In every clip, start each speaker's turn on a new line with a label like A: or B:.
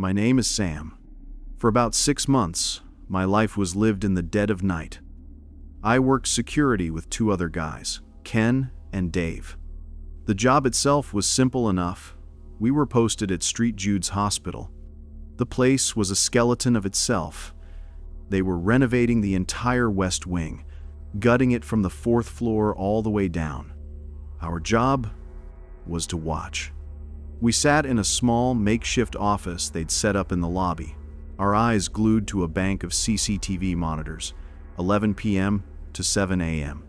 A: My name is Sam. For about 6 months, my life was lived in the dead of night. I worked security with 2 other guys, Ken and Dave. The job itself was simple enough. We were posted at Jude's hospital. The place was a skeleton of itself. They were renovating the entire west wing, gutting it from the 4th floor all the way down. Our job was to watch. We sat in a small makeshift office they'd set up in the lobby, our eyes glued to a bank of CCTV monitors, 11 p.m. to 7 a.m.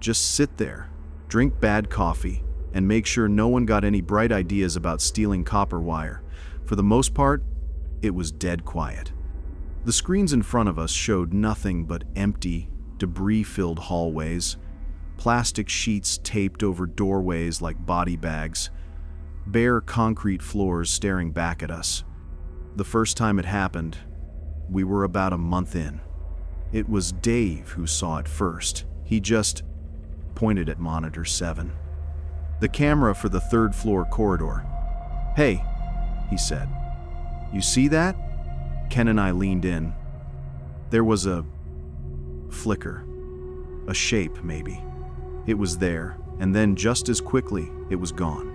A: Just sit there, drink bad coffee, and make sure no one got any bright ideas about stealing copper wire. For the most part, it was dead quiet. The screens in front of us showed nothing but empty, debris-filled hallways, plastic sheets taped over doorways like body bags, bare concrete floors staring back at us. The first time it happened, we were about a month in. It was Dave who saw it first. He just pointed at monitor 7. The camera for the 3rd floor corridor. "Hey," he said. "You see that?" Ken and I leaned in. There was a flicker. A shape, maybe. It was there, and then just as quickly, it was gone.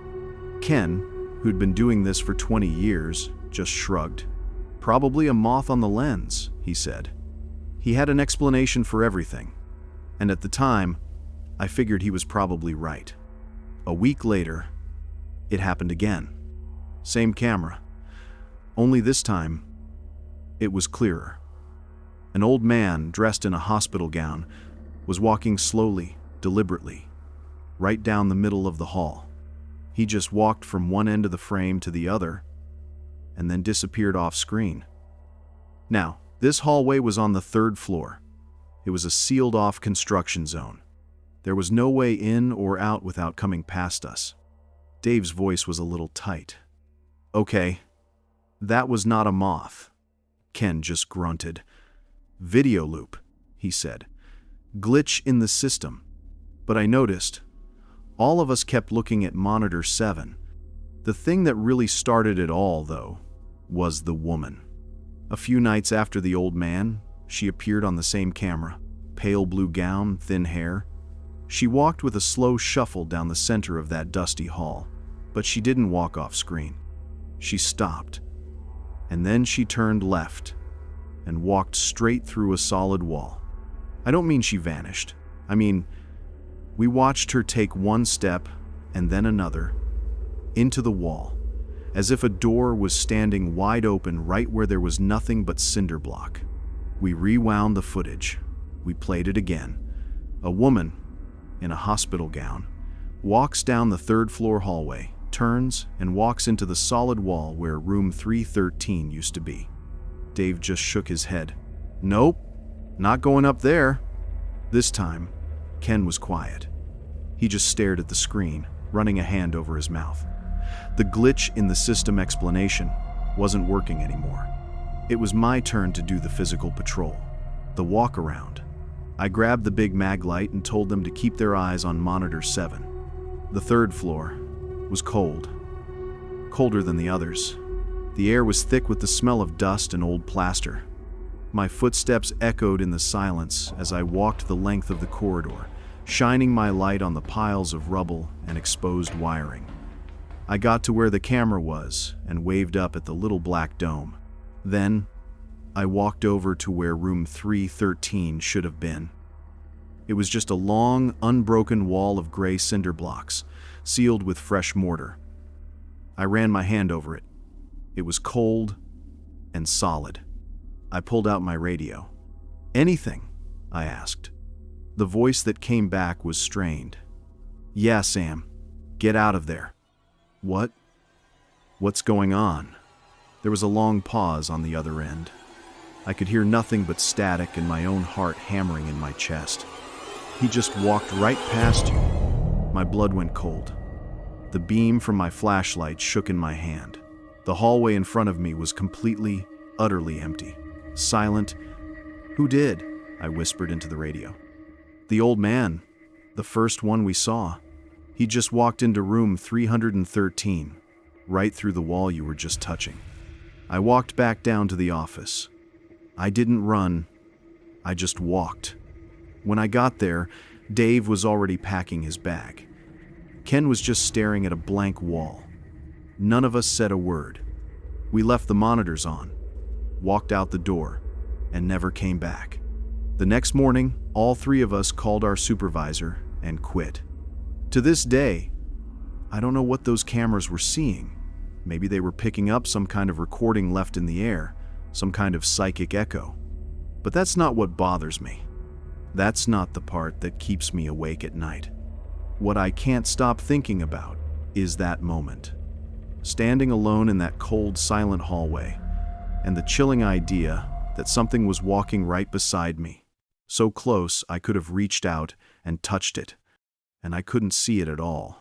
A: Ken, who'd been doing this for 20 years, just shrugged. "Probably a moth on the lens," he said. He had an explanation for everything, and at the time, I figured he was probably right. A week later, it happened again. Same camera. Only this time, it was clearer. An old man, dressed in a hospital gown, was walking slowly, deliberately, right down the middle of the hall. He just walked from one end of the frame to the other, and then disappeared off screen. Now, this hallway was on the 3rd floor. It was a sealed-off construction zone. There was no way in or out without coming past us. Dave's voice was a little tight. "Okay, that was not a moth." Ken just grunted. "Video loop," he said. "Glitch in the system." But I noticed, all of us kept looking at monitor 7. The thing that really started it all, though, was the woman. A few nights after the old man, she appeared on the same camera. Pale blue gown, thin hair. She walked with a slow shuffle down the center of that dusty hall, but she didn't walk off screen. She stopped, and then she turned left and walked straight through a solid wall. I don't mean she vanished. I mean, we watched her take one step and then another into the wall, as if a door was standing wide open right where there was nothing but cinder block. We rewound the footage. We played it again. A woman, in a hospital gown, walks down the 3rd floor hallway, turns, and walks into the solid wall where room 313 used to be. Dave just shook his head. "Nope, not going up there." This time, Ken was quiet. He just stared at the screen, running a hand over his mouth. The glitch in the system explanation wasn't working anymore. It was my turn to do the physical patrol, the walk around. I grabbed the big mag light and told them to keep their eyes on monitor 7. The 3rd floor was cold. Colder than the others. The air was thick with the smell of dust and old plaster. My footsteps echoed in the silence as I walked the length of the corridor, shining my light on the piles of rubble and exposed wiring. I got to where the camera was and waved up at the little black dome. Then, I walked over to where room 313 should have been. It was just a long, unbroken wall of gray cinder blocks, sealed with fresh mortar. I ran my hand over it. It was cold and solid. I pulled out my radio. "Anything?" I asked. The voice that came back was strained. "Yeah, Sam. Get out of there." "What? What's going on?" There was a long pause on the other end. I could hear nothing but static and my own heart hammering in my chest. "He just walked right past you." My blood went cold. The beam from my flashlight shook in my hand. The hallway in front of me was completely, utterly empty. Silent. "Who did?" I whispered into the radio. "The old man. The first one we saw. He just walked into room 313, right through the wall you were just touching." I walked back down to the office. I didn't run, I just walked. When I got there, Dave was already packing his bag. Ken was just staring at a blank wall. None of us said a word. We left the monitors on, walked out the door, and never came back. The next morning, all three of us called our supervisor and quit. To this day, I don't know what those cameras were seeing. Maybe they were picking up some kind of recording left in the air, some kind of psychic echo. But that's not what bothers me. That's not the part that keeps me awake at night. What I can't stop thinking about is that moment. Standing alone in that cold, silent hallway, and the chilling idea that something was walking right beside me, so close I could have reached out and touched it, and I couldn't see it at all.